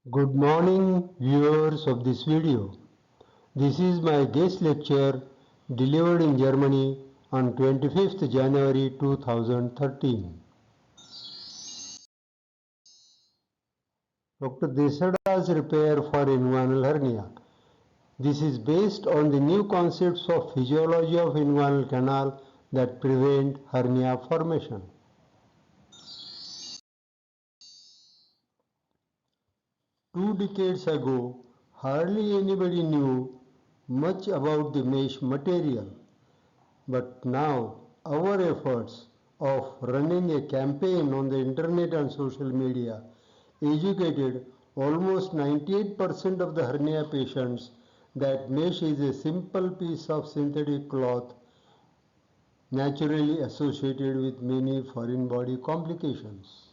Good morning, viewers of this video. This is my guest lecture delivered in Germany on 25th January 2013. Dr. Desarda's repair for inguinal hernia. This is based on the new concepts of physiology of inguinal canal that prevent hernia formation. Two decades ago, hardly anybody knew much about the mesh material. But now, our efforts of running a campaign on the internet and social media educated almost 98% of the hernia patients that mesh is a simple piece of synthetic cloth naturally associated with many foreign body complications.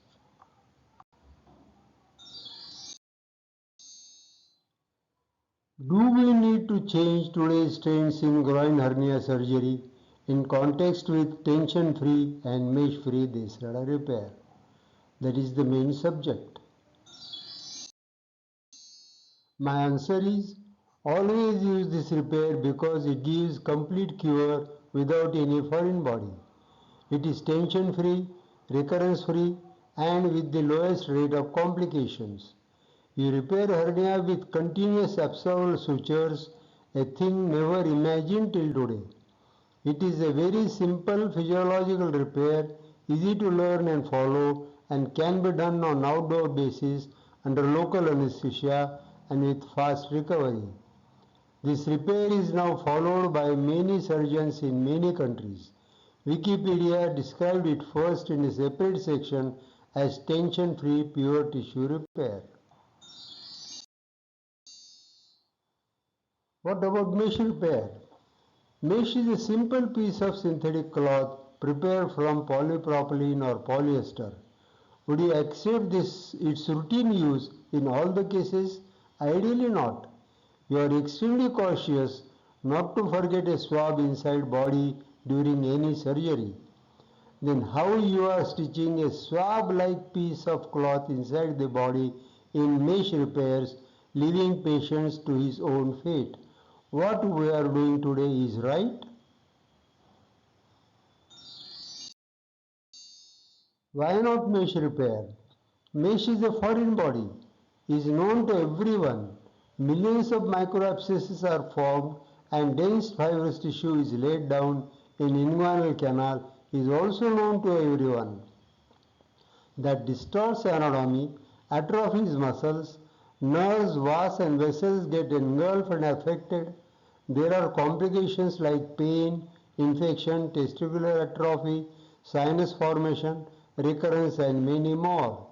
Do we need to change today's trends in groin hernia surgery in context with tension-free and mesh-free Desarda repair? That is the main subject. My answer is always use this repair because it gives complete cure without any foreign body. It is tension-free, recurrence-free, and with the lowest rate of complications. You repair hernia with continuous absorbable sutures, a thing never imagined till today. It is a very simple physiological repair, easy to learn and follow, and can be done on outdoor basis under local anesthesia and with fast recovery. This repair is now followed by many surgeons in many countries. Wikipedia described it first in a separate section as tension-free pure tissue repair. What about mesh repair? Mesh is a simple piece of synthetic cloth prepared from polypropylene or polyester. Would you accept its routine use in all the cases? Ideally not. You are extremely cautious not to forget a swab inside body during any surgery. Then how you are stitching a swab-like piece of cloth inside the body in mesh repairs, leaving patients to his own fate? What we are doing today is right. Why not mesh repair? Mesh is a foreign body, is known to everyone. Millions of microabscesses are formed and dense fibrous tissue is laid down in inguinal canal is also known to everyone. That distorts anatomy, atrophies muscles, nerves, vas and vessels get engulfed and affected. There are complications like pain, infection, testicular atrophy, sinus formation, recurrence and many more.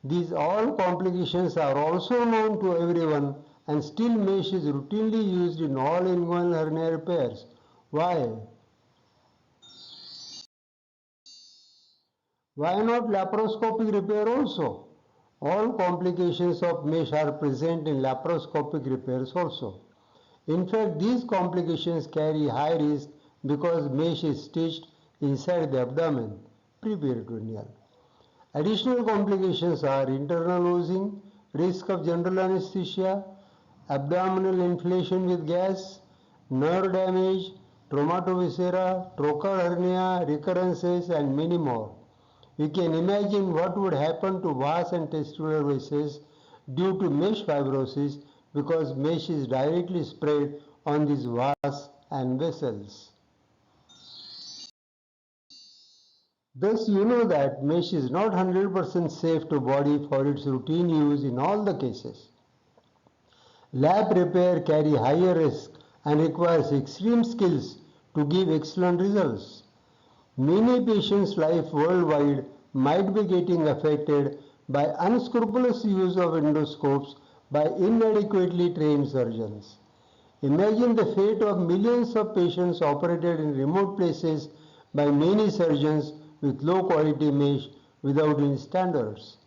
These all complications are also known to everyone and still mesh is routinely used in all inguinal hernia repairs. Why? Why not laparoscopic repair also? All complications of mesh are present in laparoscopic repairs also. In fact, these complications carry high risk because mesh is stitched inside the abdomen, preperitoneal. Additional complications are internal oozing, risk of general anesthesia, abdominal inflation with gas, nerve damage, traumato-viscera, trocar hernia, recurrences and many more. You can imagine what would happen to vas and testicular vessels due to mesh fibrosis because mesh is directly spread on these vas and vessels. Thus you know that mesh is not 100% safe to body for its routine use in all the cases. Lab repair carry higher risk and requires extreme skills to give excellent results. Many patients' life worldwide might be getting affected by unscrupulous use of endoscopes by inadequately trained surgeons. Imagine the fate of millions of patients operated in remote places by many surgeons with low quality mesh without any standards.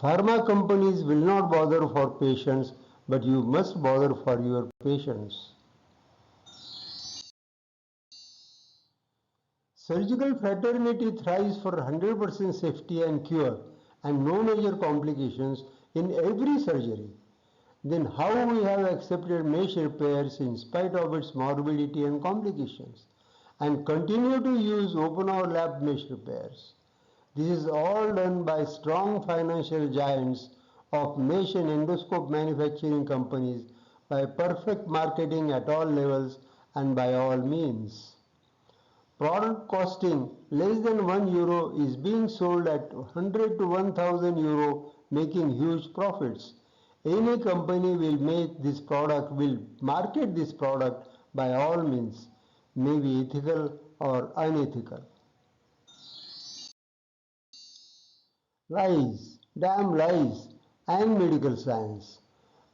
Pharma companies will not bother for patients, but you must bother for your patients. Surgical fraternity thrives for 100% safety and cure and no major complications in every surgery. Then how we have accepted mesh repairs in spite of its morbidity and complications and continue to use open overlap mesh repairs. This is all done by strong financial giants of mesh and endoscope manufacturing companies by perfect marketing at all levels and by all means. Product costing less than €1 is being sold at 100 to 1000 euro, making huge profits. Any company will market this product by all means, maybe ethical or unethical. Lies, damn lies, and medical science.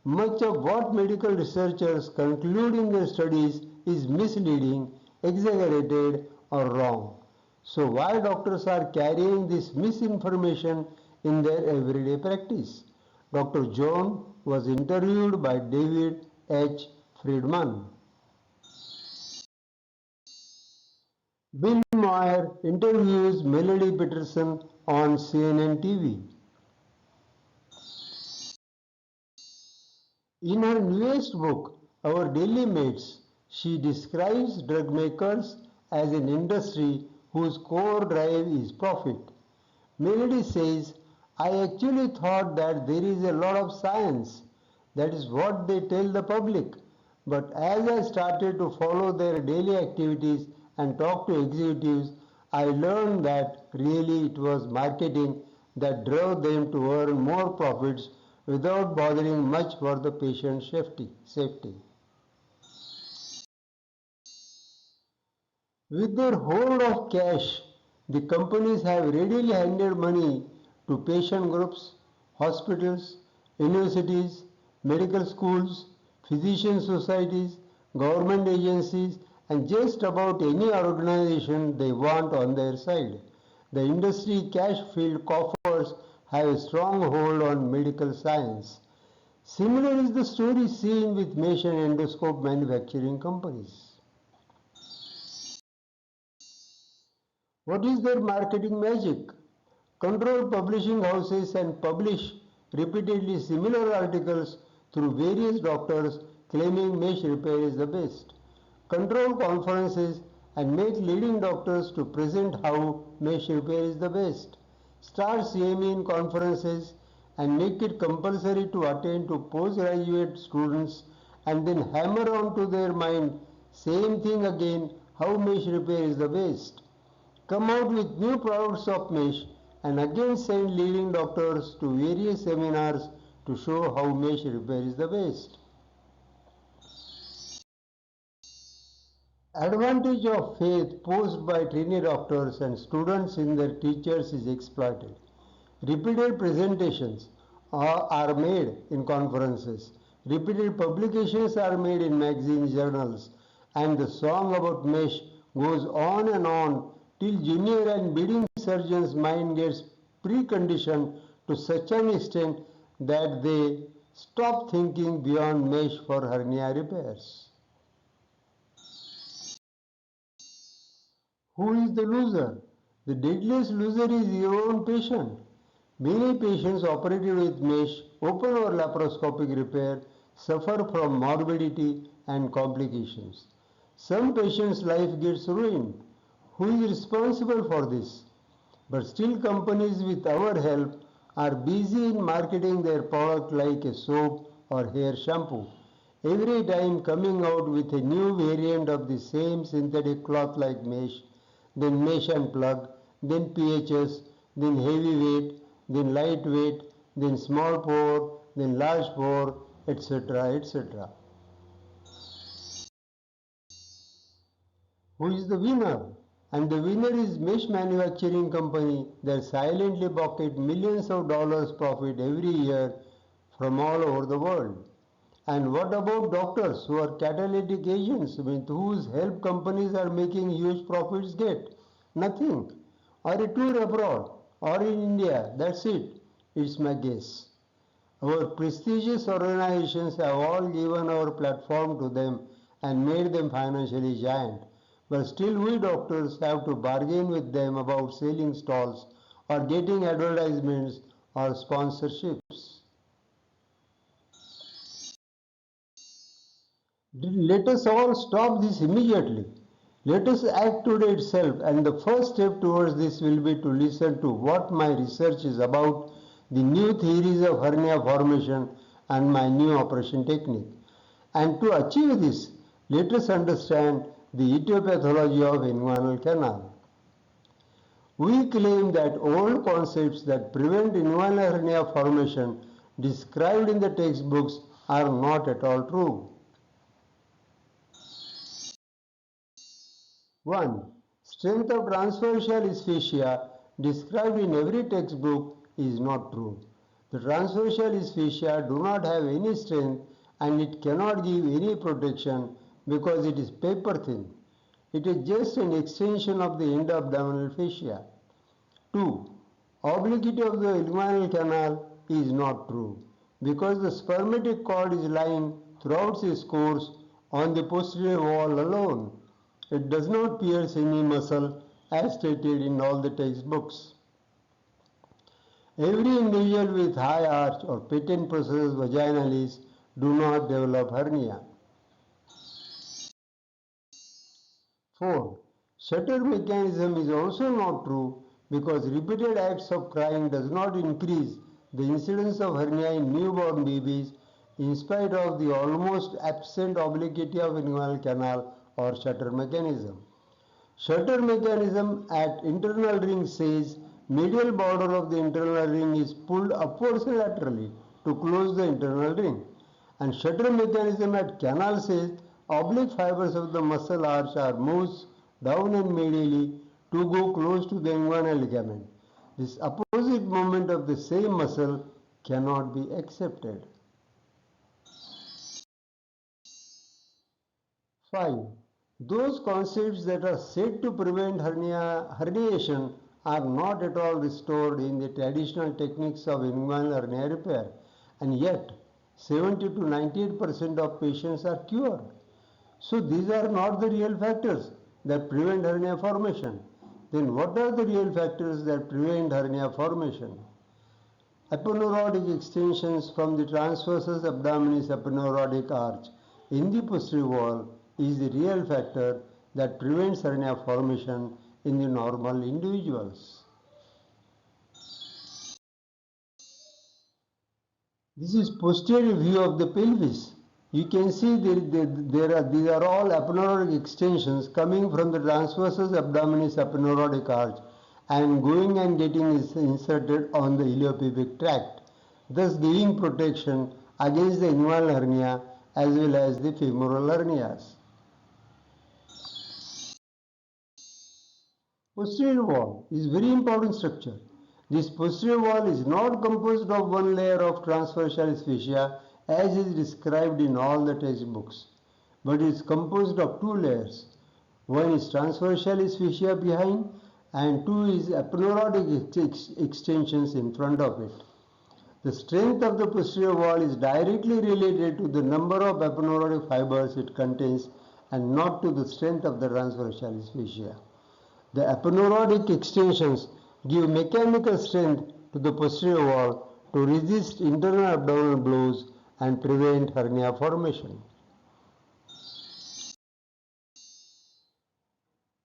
Much of what medical researchers conclude in their studies is misleading, exaggerated, or wrong. So why doctors are carrying this misinformation in their everyday practice? Dr. John was interviewed by David H. Friedman. Bill Moyer interviews Melody Peterson on CNN TV. In her newest book, Our Daily Mates, she describes drug makers as an industry whose core drive is profit. Melody says, I actually thought that there is a lot of science. That is what they tell the public. But as I started to follow their daily activities and talk to executives, I learned that really it was marketing that drove them to earn more profits without bothering much for the patient safety. With their hold of cash, the companies have readily handed money to patient groups, hospitals, universities, medical schools, physician societies, government agencies, and just about any organization they want on their side. The industry cash-filled coffers have a strong hold on medical science. Similar is the story seen with mesh and endoscope manufacturing companies. What is their marketing magic? Control publishing houses and publish repeatedly similar articles through various doctors claiming mesh repair is the best. Control conferences and make leading doctors to present how mesh repair is the best. Start CME conferences and make it compulsory to attend to postgraduate students and then hammer onto their mind same thing again, how mesh repair is the best. Come out with new products of mesh and again send leading doctors to various seminars to show how mesh repair is the best. Advantage of faith posed by trainee doctors and students in their teachers is exploited. Repeated presentations are made in conferences. Repeated publications are made in magazine journals. And the song about mesh goes on and on till junior and budding surgeons' mind gets preconditioned to such an extent that they stop thinking beyond mesh for hernia repairs. Who is the loser? The deadliest loser is your own patient. Many patients operated with mesh, open or laparoscopic repair suffer from morbidity and complications. Some patients' life gets ruined. Who is responsible for this? But still companies with our help are busy in marketing their product like a soap or hair shampoo. Every time coming out with a new variant of the same synthetic cloth like mesh, then mesh and plug, then PHS, then heavyweight, then lightweight, then small pore, then large pore, etc. etc. Who is the winner? And the winner is mesh manufacturing company that silently pocket millions of dollars profit every year from all over the world. And what about doctors who are catalytic agents with whose help companies are making huge profits get? Nothing. Or a tour abroad or in India, that's it. It's my guess. Our prestigious organizations have all given our platform to them and made them financially giant. But still we doctors have to bargain with them about selling stalls or getting advertisements or sponsorships. Let us all stop this immediately. Let us act today itself, and the first step towards this will be to listen to what my research is about, the new theories of hernia formation, and my new operation technique. And to achieve this, let us understand the etiology of inguinal canal. We claim that old concepts that prevent inguinal hernia formation described in the textbooks are not at all true. 1. Strength of transversalis fascia described in every textbook is not true. The transversalis fascia do not have any strength and it cannot give any protection because it is paper thin. It is just an extension of the end-abdominal fascia. 2. Obliquity of the inguinal canal is not true because the spermatic cord is lying throughout its course on the posterior wall alone. It does not pierce any muscle as stated in all the textbooks. Every individual with high arch or patent process vaginalis do not develop hernia. 4. Shutter mechanism is also not true because repeated acts of crying does not increase the incidence of hernia in newborn babies in spite of the almost absent obliquity of inguinal canal or shutter mechanism. Shutter mechanism at internal ring says medial border of the internal ring is pulled upwards laterally to close the internal ring, and shutter mechanism at canal says oblique fibers of the muscle arch are moved down and medially to go close to the inguinal ligament. This opposite movement of the same muscle cannot be accepted. 5. Those concepts that are said to prevent herniation are not at all restored in the traditional techniques of inguinal hernia repair, and yet 70 to 98% of patients are cured. So these are not the real factors that prevent hernia formation. Then what are the real factors that prevent hernia formation? Aponeurotic extensions from the transversus abdominis aponeurotic arch in the posterior wall is the real factor that prevents hernia formation in the normal individuals. This is posterior view of the pelvis. You can see these are all aponeurotic extensions coming from the transversus abdominis aponeurotic arch and going and getting inserted on the iliopubic tract, thus giving protection against the inguinal hernia as well as the femoral hernias. Posterior wall is very important structure. This posterior wall is not composed of one layer of transversalis fascia as is described in all the textbooks, but it is composed of two layers. One is transversalis fascia behind and two is aponeurotic extensions in front of it. The strength of the posterior wall is directly related to the number of aponeurotic fibers it contains and not to the strength of the transversalis fascia. The aponeurotic extensions give mechanical strength to the posterior wall to resist internal abdominal blows and prevent hernia formation.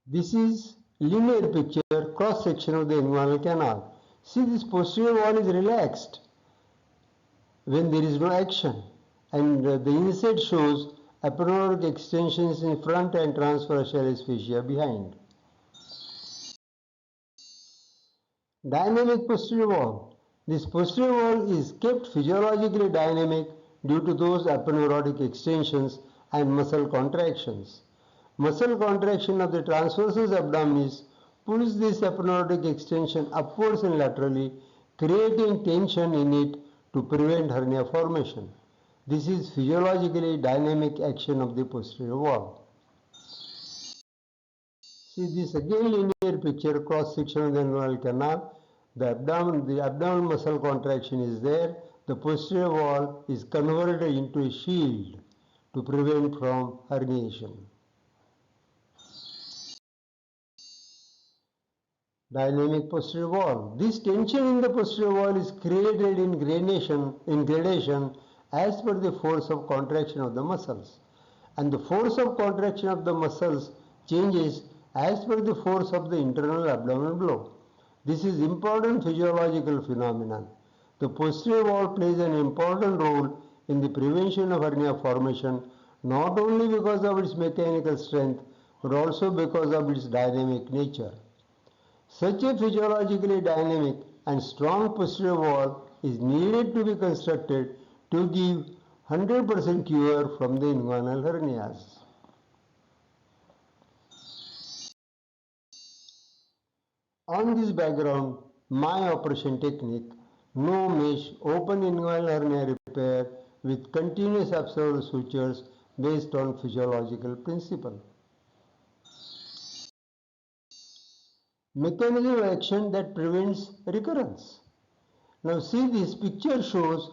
This is linear picture cross section of the inguinal canal. See, this posterior wall is relaxed when there is no action, and the inside shows aponeurotic extensions in front and transversalis fascia behind. Dynamic posterior wall. This posterior wall is kept physiologically dynamic due to those aponeurotic extensions and muscle contractions. Muscle contraction of the transversus abdominis pulls this aponeurotic extension upwards and laterally, creating tension in it to prevent hernia formation. This is physiologically dynamic action of the posterior wall. See this again linear picture cross section of the inguinal canal. The abdominal muscle contraction is there. The posterior wall is converted into a shield to prevent from herniation. Dynamic posterior wall. This tension in the posterior wall is created in gradation as per the force of contraction of the muscles. and the force of contraction of the muscles changes as per the force of the internal abdominal blow. This is important physiological phenomenon. The posterior wall plays an important role in the prevention of hernia formation, not only because of its mechanical strength but also because of its dynamic nature. Such a physiologically dynamic and strong posterior wall is needed to be constructed to give 100% cure from the inguinal hernias. On this background, my operation technique, No Mesh Open Inguinal Hernia Repair with continuous absorbed sutures based on physiological principle. Mechanism of action that prevents recurrence. Now see, this picture shows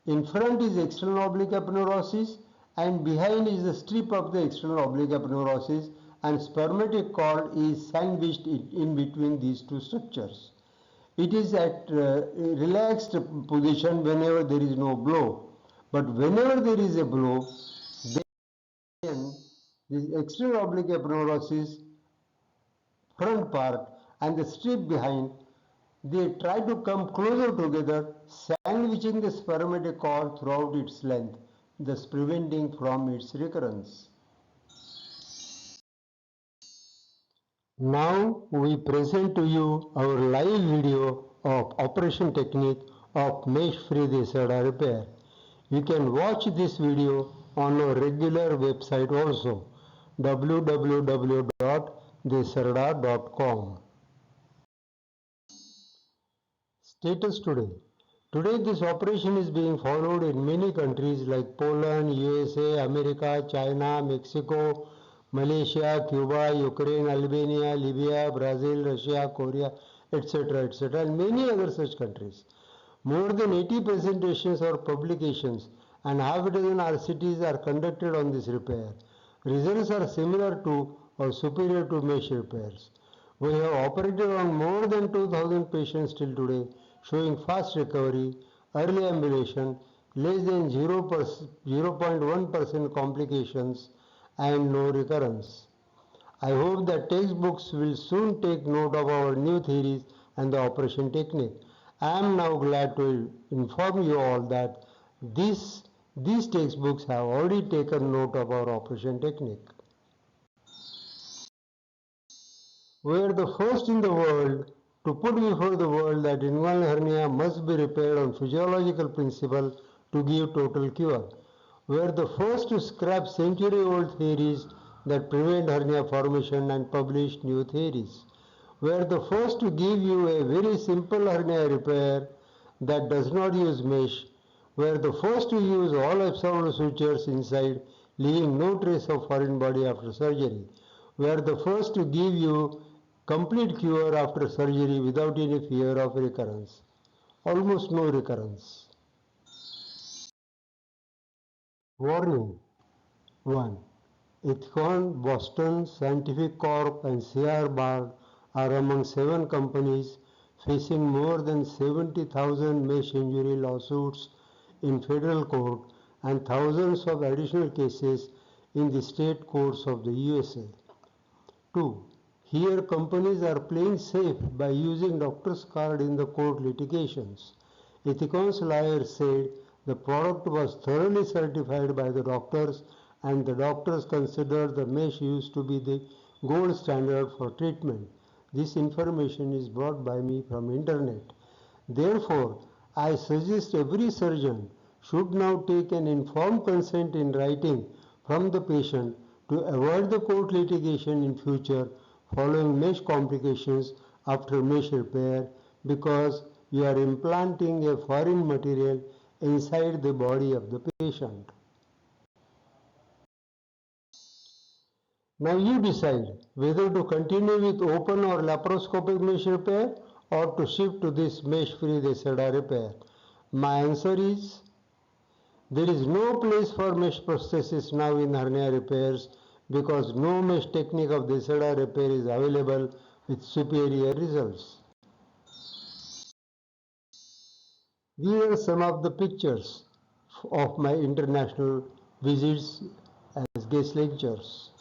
in front is external oblique aponeurosis and behind is the strip of the external oblique aponeurosis, and spermatic cord is sandwiched in between these two structures. It is at relaxed position whenever there is no blow, but whenever there is a blow, then this external oblique aponeurosis front part and the strip behind, they try to come closer together, sandwiching the spermatic cord throughout its length, thus preventing from its recurrence. Now we present to you our live video of operation technique of mesh-free Desarda repair. You can watch this video on our regular website also, www.desarda.com. Status today. Today this operation is being followed in many countries like Poland, USA, America, China, Mexico, Malaysia, Cuba, Ukraine, Albania, Libya, Brazil, Russia, Korea, etc., and many other such countries. More than 80 presentations or publications and half a dozen RCTs are conducted on this repair. Results are similar to or superior to mesh repairs. We have operated on more than 2000 patients till today, showing fast recovery, early ambulation, less than 0.1% complications, and no recurrence. I hope that textbooks will soon take note of our new theories and the operation technique. I am now glad to inform you all that these textbooks have already taken note of our operation technique. We are the first in the world to put before the world that inguinal hernia must be repaired on physiological principle to give total cure. We are the first to scrap century-old theories that prevent hernia formation and publish new theories. We are the first to give you a very simple hernia repair that does not use mesh. We are the first to use all absorbed sutures inside, leaving no trace of foreign body after surgery. We are the first to give you complete cure after surgery without any fear of recurrence. Almost no recurrence. Warning. 1. Ethicon, Boston Scientific Corp and C.R. Bard are among 7 companies facing more than 70,000 mesh injury lawsuits in federal court and thousands of additional cases in the state courts of the USA. 2. Here companies are playing safe by using doctor's card in the court litigations. Ethicon's lawyer said the product was thoroughly certified by the doctors and the doctors considered the mesh used to be the gold standard for treatment. This information is brought by me from internet. Therefore, I suggest every surgeon should now take an informed consent in writing from the patient to avoid the court litigation in future following mesh complications after mesh repair, because you are implanting a foreign material inside the body of the patient. Now you decide whether to continue with open or laparoscopic mesh repair or to shift to this mesh-free Desarda repair. My answer is, there is no place for mesh prosthesis now in hernia repairs because no mesh technique of Desarda repair is available with superior results. These are some of the pictures of my international visits as guest lecturers.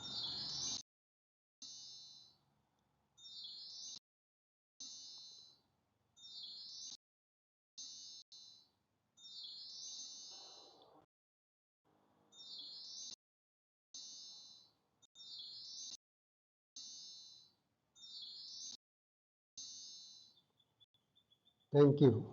Thank you.